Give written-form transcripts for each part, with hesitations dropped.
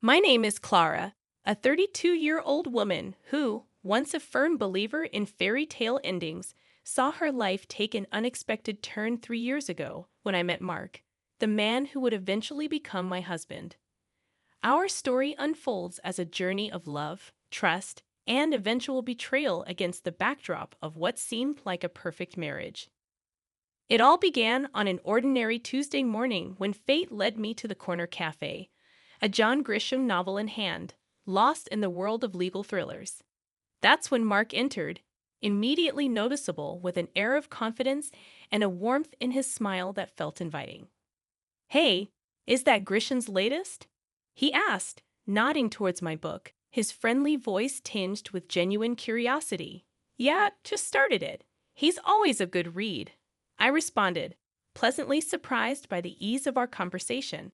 My name is Clara, a 32-year-old woman who, once a firm believer in fairy tale endings, saw her life take an unexpected turn 3 years ago when I met Mark, the man who would eventually become my husband. Our story unfolds as a journey of love, trust, and eventual betrayal against the backdrop of what seemed like a perfect marriage. It all began on an ordinary Tuesday morning when fate led me to the corner cafe, a John Grisham novel in hand, lost in the world of legal thrillers. That's when Mark entered, immediately noticeable with an air of confidence and a warmth in his smile that felt inviting. "Hey, is that Grisham's latest?" he asked, nodding towards my book, his friendly voice tinged with genuine curiosity. "Yeah, just started it. He's always a good read," I responded, pleasantly surprised by the ease of our conversation.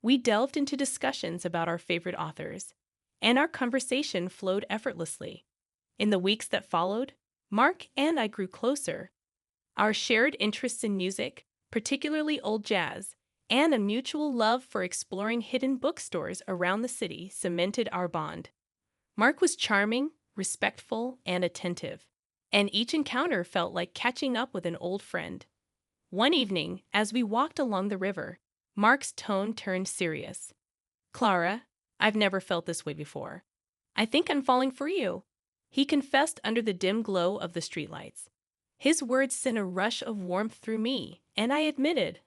We delved into discussions about our favorite authors, and our conversation flowed effortlessly. In the weeks that followed, Mark and I grew closer. Our shared interests in music, particularly old jazz, and a mutual love for exploring hidden bookstores around the city cemented our bond. Mark was charming, respectful, and attentive, and each encounter felt like catching up with an old friend. One evening, as we walked along the river, Mark's tone turned serious. "Clara, I've never felt this way before. I think I'm falling for you," he confessed under the dim glow of the streetlights. His words sent a rush of warmth through me, and I admitted,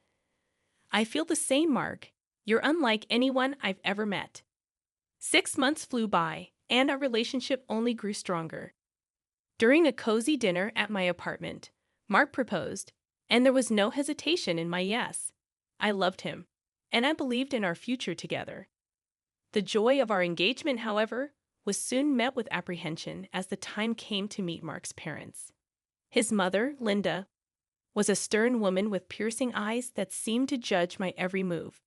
"I feel the same, Mark. You're unlike anyone I've ever met." 6 months flew by, and our relationship only grew stronger. During a cozy dinner at my apartment, Mark proposed, and there was no hesitation in my yes. I loved him, and I believed in our future together. The joy of our engagement, however, was soon met with apprehension as the time came to meet Mark's parents. His mother, Linda, was a stern woman with piercing eyes that seemed to judge my every move,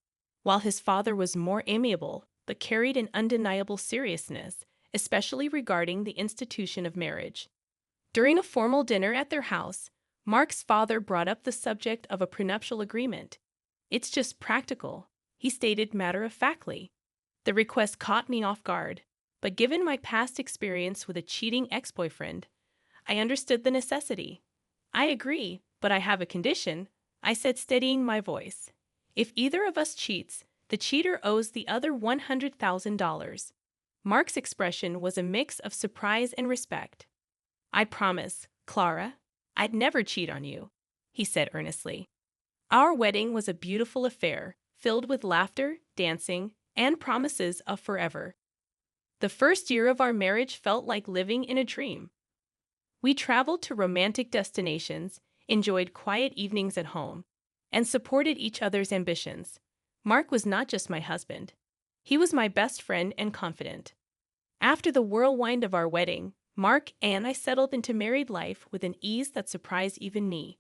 while his father was more amiable but carried an undeniable seriousness, especially regarding the institution of marriage. During a formal dinner at their house, Mark's father brought up the subject of a prenuptial agreement. "It's just practical," he stated matter-of-factly. The request caught me off guard, but given my past experience with a cheating ex-boyfriend, I understood the necessity. "I agree, but I have a condition," I said, steadying my voice. "If either of us cheats, the cheater owes the other $100,000. Mark's expression was a mix of surprise and respect. "I promise, Clara, I'd never cheat on you," he said earnestly. Our wedding was a beautiful affair, filled with laughter, dancing, and promises of forever. The first year of our marriage felt like living in a dream. We traveled to romantic destinations, enjoyed quiet evenings at home, and supported each other's ambitions. Mark was not just my husband. He was my best friend and confidant. After the whirlwind of our wedding, Mark and I settled into married life with an ease that surprised even me.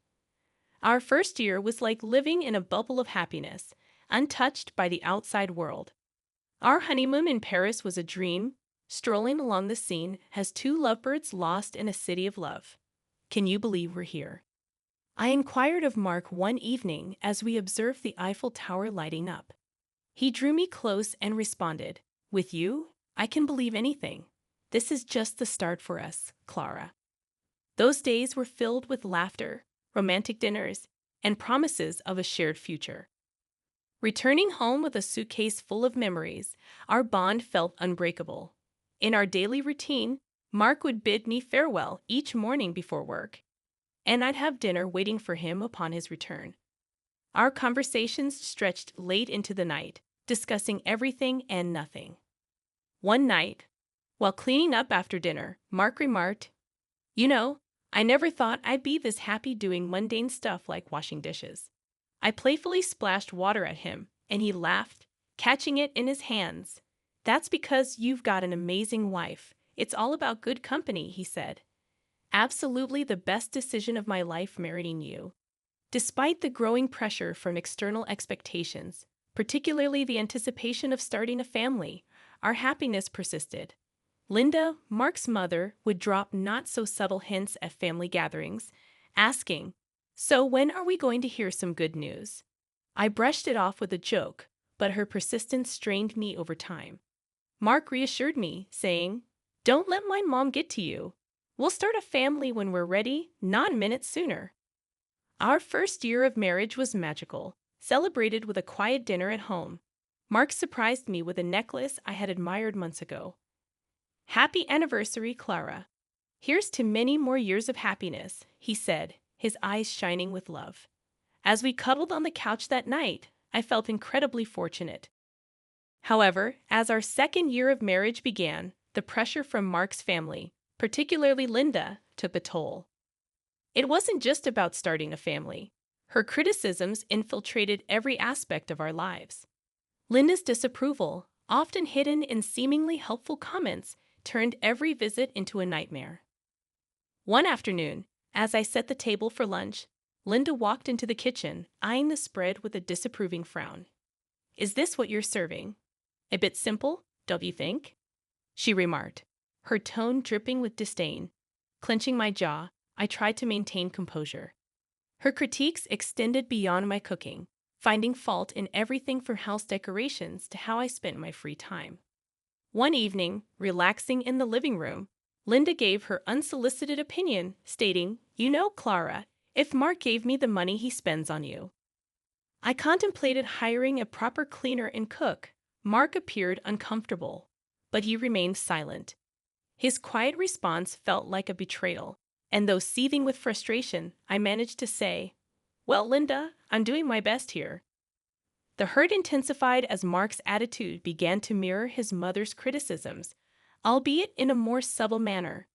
Our first year was like living in a bubble of happiness, untouched by the outside world. Our honeymoon in Paris was a dream, strolling along the Seine as two lovebirds lost in a city of love. "Can you believe we're here?" I inquired of Mark one evening as we observed the Eiffel Tower lighting up. He drew me close and responded, "With you, I can believe anything. This is just the start for us, Clara." Those days were filled with laughter, romantic dinners, and promises of a shared future. Returning home with a suitcase full of memories, our bond felt unbreakable. In our daily routine, Mark would bid me farewell each morning before work, and I'd have dinner waiting for him upon his return. Our conversations stretched late into the night, discussing everything and nothing. One night, while cleaning up after dinner, Mark remarked, "You know, I never thought I'd be this happy doing mundane stuff like washing dishes." I playfully splashed water at him, and he laughed, catching it in his hands. "That's because you've got an amazing wife. It's all about good company," he said. "Absolutely the best decision of my life marrying you." Despite the growing pressure from external expectations, particularly the anticipation of starting a family, our happiness persisted. Linda, Mark's mother, would drop not-so-subtle hints at family gatherings, asking, "So when are we going to hear some good news?" I brushed it off with a joke, but her persistence strained me over time. Mark reassured me, saying, "Don't let my mom get to you. We'll start a family when we're ready, not minutes sooner." Our first year of marriage was magical, celebrated with a quiet dinner at home. Mark surprised me with a necklace I had admired months ago. "Happy anniversary, Clara. Here's to many more years of happiness," he said, his eyes shining with love. As we cuddled on the couch that night, I felt incredibly fortunate. However, as our second year of marriage began, the pressure from Mark's family, particularly Linda, took a toll. It wasn't just about starting a family. Her criticisms infiltrated every aspect of our lives. Linda's disapproval, often hidden in seemingly helpful comments, turned every visit into a nightmare. One afternoon, as I set the table for lunch, Linda walked into the kitchen, eyeing the spread with a disapproving frown. "Is this what you're serving? A bit simple, don't you think?" she remarked, her tone dripping with disdain. Clenching my jaw, I tried to maintain composure. Her critiques extended beyond my cooking, finding fault in everything from house decorations to how I spent my free time. One evening, relaxing in the living room, Linda gave her unsolicited opinion, stating, "You know, Clara, if Mark gave me the money he spends on you." I contemplated hiring a proper cleaner and cook. Mark appeared uncomfortable, but he remained silent. His quiet response felt like a betrayal, and though seething with frustration, I managed to say, "Well, Linda, I'm doing my best here." The hurt intensified as Mark's attitude began to mirror his mother's criticisms, albeit in a more subtle manner.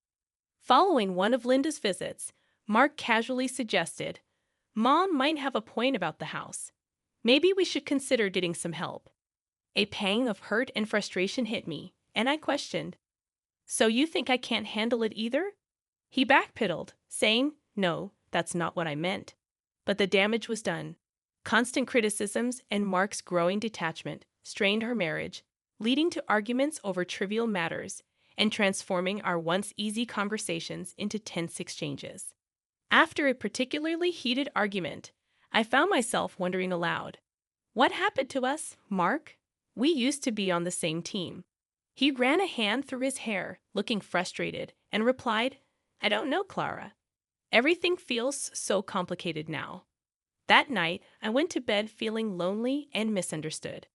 Following one of Linda's visits, Mark casually suggested, "Mom might have a point about the house. Maybe we should consider getting some help." A pang of hurt and frustration hit me, and I questioned, "So you think I can't handle it either?" He backpedaled, saying, "No, that's not what I meant." But the damage was done. Constant criticisms and Mark's growing detachment strained our marriage, leading to arguments over trivial matters and transforming our once easy conversations into tense exchanges. After a particularly heated argument, I found myself wondering aloud, "What happened to us, Mark? We used to be on the same team." He ran a hand through his hair, looking frustrated, and replied, "I don't know, Clara. Everything feels so complicated now." That night, I went to bed feeling lonely and misunderstood.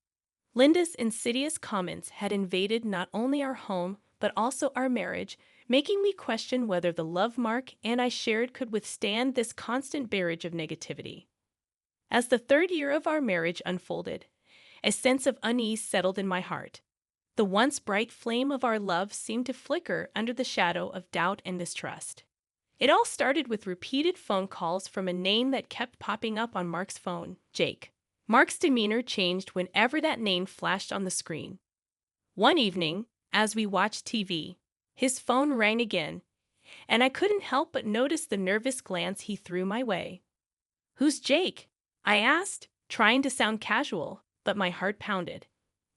Linda's insidious comments had invaded not only our home, but also our marriage, making me question whether the love Mark and I shared could withstand this constant barrage of negativity. As the third year of our marriage unfolded, a sense of unease settled in my heart. The once bright flame of our love seemed to flicker under the shadow of doubt and distrust. It all started with repeated phone calls from a name that kept popping up on Mark's phone, Jake. Mark's demeanor changed whenever that name flashed on the screen. One evening, as we watched TV, his phone rang again, and I couldn't help but notice the nervous glance he threw my way. "Who's Jake?" I asked, trying to sound casual, but my heart pounded.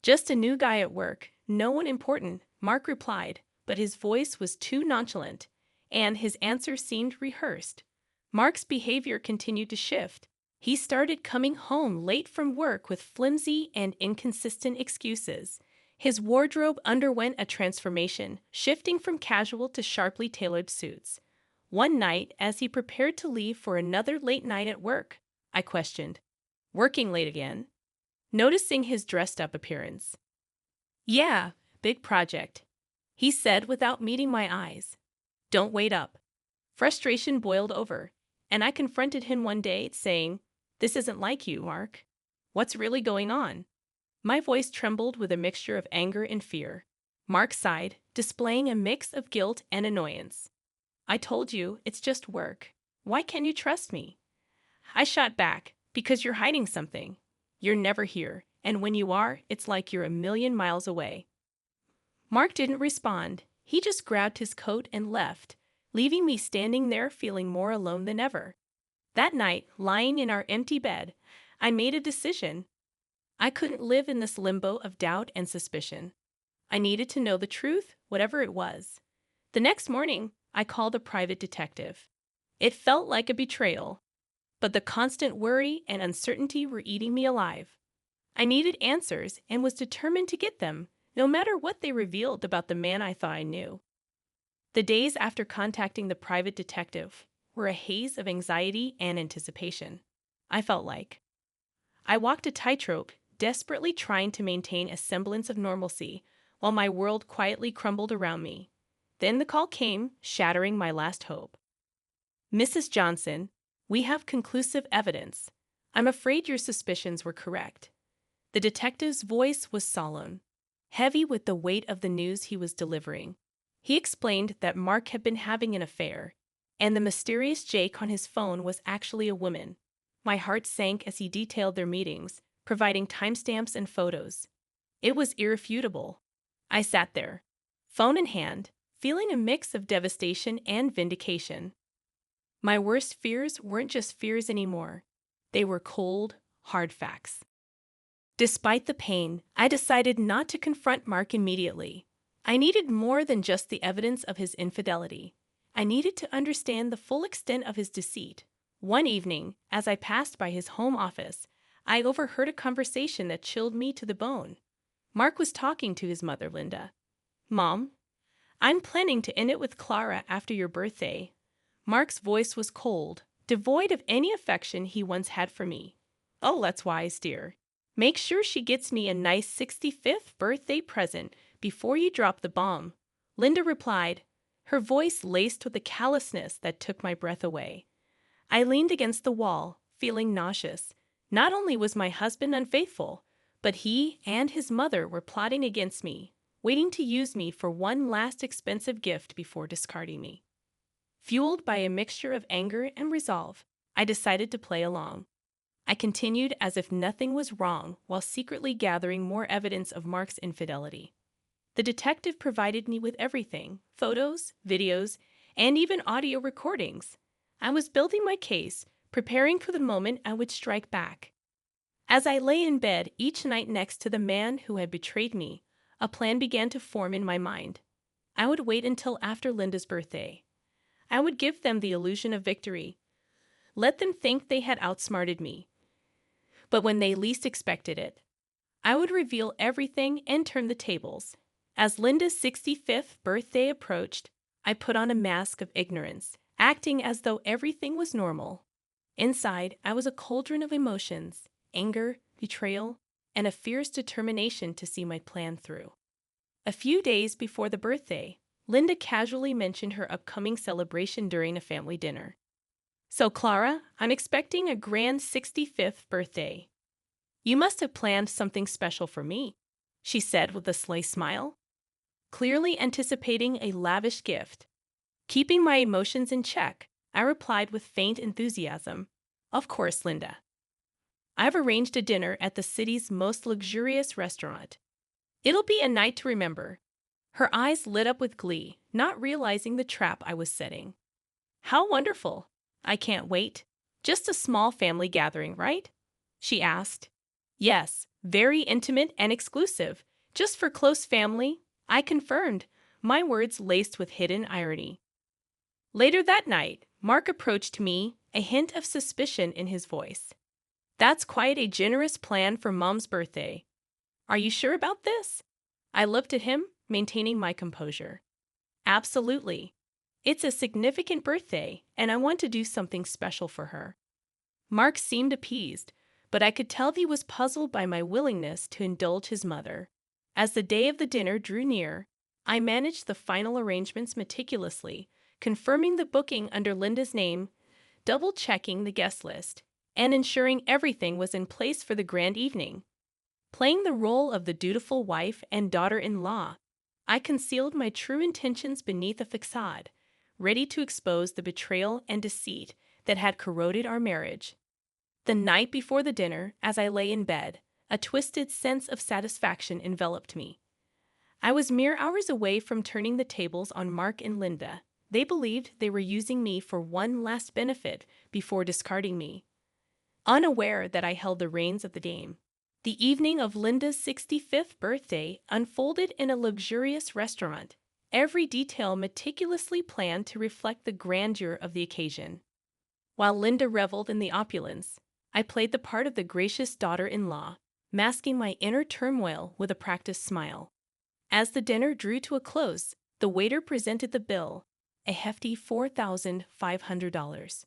"Just a new guy at work, no one important," Mark replied, but his voice was too nonchalant, and his answer seemed rehearsed. Mark's behavior continued to shift. He started coming home late from work with flimsy and inconsistent excuses. His wardrobe underwent a transformation, shifting from casual to sharply tailored suits. One night, as he prepared to leave for another late night at work, I questioned, "Working late again?" noticing his dressed-up appearance. "Yeah, big project," he said without meeting my eyes. "Don't wait up." Frustration boiled over, and I confronted him one day, saying, "This isn't like you, Mark. What's really going on?" My voice trembled with a mixture of anger and fear. Mark sighed, displaying a mix of guilt and annoyance. "I told you, it's just work. Why can't you trust me?" I shot back, "Because you're hiding something. You're never here, and when you are, it's like you're a million miles away." Mark didn't respond. He just grabbed his coat and left, leaving me standing there feeling more alone than ever. That night, lying in our empty bed, I made a decision. I couldn't live in this limbo of doubt and suspicion. I needed to know the truth, whatever it was. The next morning, I called a private detective. It felt like a betrayal, but the constant worry and uncertainty were eating me alive. I needed answers and was determined to get them, no matter what they revealed about the man I thought I knew. The days after contacting the private detective were a haze of anxiety and anticipation. I felt like I walked a tightrope, desperately trying to maintain a semblance of normalcy while my world quietly crumbled around me. Then the call came, shattering my last hope. Mrs. Johnson, we have conclusive evidence. I'm afraid your suspicions were correct. The detective's voice was solemn, heavy with the weight of the news he was delivering. He explained that Mark had been having an affair, and the mysterious Jake on his phone was actually a woman. My heart sank as he detailed their meetings, providing timestamps and photos. It was irrefutable. I sat there, phone in hand, feeling a mix of devastation and vindication. My worst fears weren't just fears anymore. They were cold, hard facts. Despite the pain, I decided not to confront Mark immediately. I needed more than just the evidence of his infidelity. I needed to understand the full extent of his deceit. One evening, as I passed by his home office, I overheard a conversation that chilled me to the bone. Mark was talking to his mother, Linda. "Mom, I'm planning to end it with Clara after your birthday." Mark's voice was cold, devoid of any affection he once had for me. "Oh, that's wise, dear. Make sure she gets me a nice 65th birthday present before you drop the bomb," Linda replied, her voice laced with a callousness that took my breath away. I leaned against the wall, feeling nauseous. Not only was my husband unfaithful, but he and his mother were plotting against me, waiting to use me for one last expensive gift before discarding me. Fueled by a mixture of anger and resolve, I decided to play along. I continued as if nothing was wrong while secretly gathering more evidence of Mark's infidelity. The detective provided me with everything: photos, videos, and even audio recordings. I was building my case, preparing for the moment I would strike back. As I lay in bed each night next to the man who had betrayed me, a plan began to form in my mind. I would wait until after Linda's birthday. I would give them the illusion of victory. Let them think they had outsmarted me. But when they least expected it, I would reveal everything and turn the tables. As Linda's 65th birthday approached, I put on a mask of ignorance, acting as though everything was normal. Inside, I was a cauldron of emotions: anger, betrayal, and a fierce determination to see my plan through. A few days before the birthday, Linda casually mentioned her upcoming celebration during a family dinner. "So, Clara, I'm expecting a grand 65th birthday. You must have planned something special for me," she said with a sly smile, clearly anticipating a lavish gift. Keeping my emotions in check, I replied with faint enthusiasm, "Of course, Linda. I've arranged a dinner at the city's most luxurious restaurant. It'll be a night to remember." Her eyes lit up with glee, not realizing the trap I was setting. "How wonderful! I can't wait. Just a small family gathering, right?" she asked. "Yes, very intimate and exclusive. Just for close family," I confirmed, my words laced with hidden irony. Later that night, Mark approached me, a hint of suspicion in his voice. "That's quite a generous plan for Mom's birthday. Are you sure about this?" I looked at him, maintaining my composure. "Absolutely. It's a significant birthday, and I want to do something special for her." Mark seemed appeased, but I could tell he was puzzled by my willingness to indulge his mother. As the day of the dinner drew near, I managed the final arrangements meticulously, confirming the booking under Linda's name, double-checking the guest list, and ensuring everything was in place for the grand evening. Playing the role of the dutiful wife and daughter-in-law, I concealed my true intentions beneath a facade, ready to expose the betrayal and deceit that had corroded our marriage. The night before the dinner, as I lay in bed, a twisted sense of satisfaction enveloped me. I was mere hours away from turning the tables on Mark and Linda. They believed they were using me for one last benefit before discarding me, unaware that I held the reins of the game. The evening of Linda's 65th birthday unfolded in a luxurious restaurant, every detail meticulously planned to reflect the grandeur of the occasion. While Linda reveled in the opulence, I played the part of the gracious daughter-in-law, masking my inner turmoil with a practiced smile. As the dinner drew to a close, the waiter presented the bill, a hefty $4,500.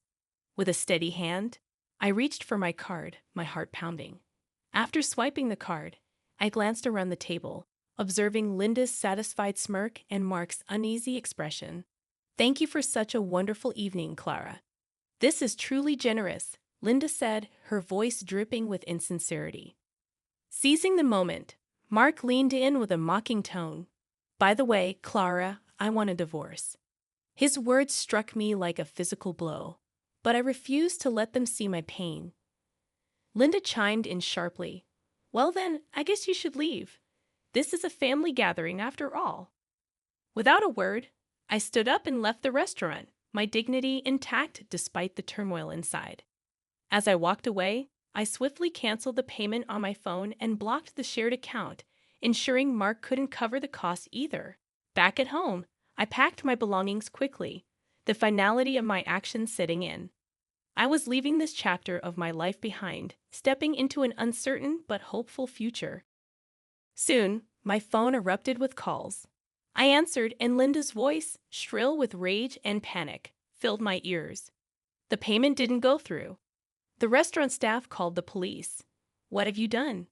With a steady hand, I reached for my card, my heart pounding. After swiping the card, I glanced around the table, observing Linda's satisfied smirk and Mark's uneasy expression. "Thank you for such a wonderful evening, Clara. This is truly generous," Linda said, her voice dripping with insincerity. Seizing the moment, Mark leaned in with a mocking tone. "By the way, Clara, I want a divorce." His words struck me like a physical blow, but I refused to let them see my pain. Linda chimed in sharply. "Well then, I guess you should leave. This is a family gathering after all." Without a word, I stood up and left the restaurant, my dignity intact despite the turmoil inside. As I walked away, I swiftly canceled the payment on my phone and blocked the shared account, ensuring Mark couldn't cover the costs either. Back at home, I packed my belongings quickly, the finality of my actions setting in. I was leaving this chapter of my life behind, stepping into an uncertain but hopeful future. Soon, my phone erupted with calls. I answered, and Linda's voice, shrill with rage and panic, filled my ears. The payment didn't go through. The restaurant staff called the police. "What have you done?"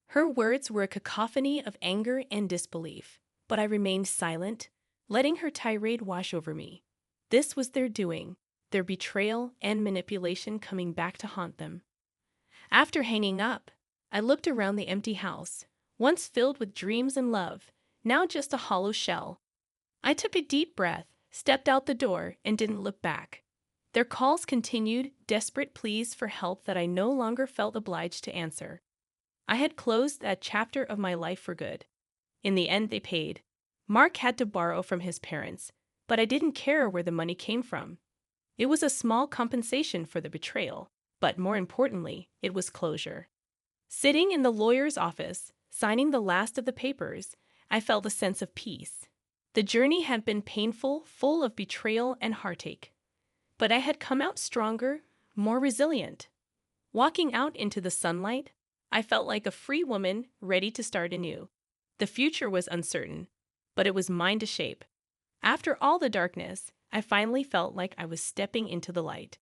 Her words were a cacophony of anger and disbelief, but I remained silent, letting her tirade wash over me. This was their doing, their betrayal and manipulation coming back to haunt them. After hanging up, I looked around the empty house, once filled with dreams and love, now just a hollow shell. I took a deep breath, stepped out the door, and didn't look back. Their calls continued, desperate pleas for help that I no longer felt obliged to answer. I had closed that chapter of my life for good. In the end, they paid. Mark had to borrow from his parents, but I didn't care where the money came from. It was a small compensation for the betrayal, but more importantly, it was closure. Sitting in the lawyer's office, signing the last of the papers, I felt a sense of peace. The journey had been painful, full of betrayal and heartache. But I had come out stronger, more resilient. Walking out into the sunlight, I felt like a free woman ready to start anew. The future was uncertain, but it was mine to shape. After all the darkness, I finally felt like I was stepping into the light.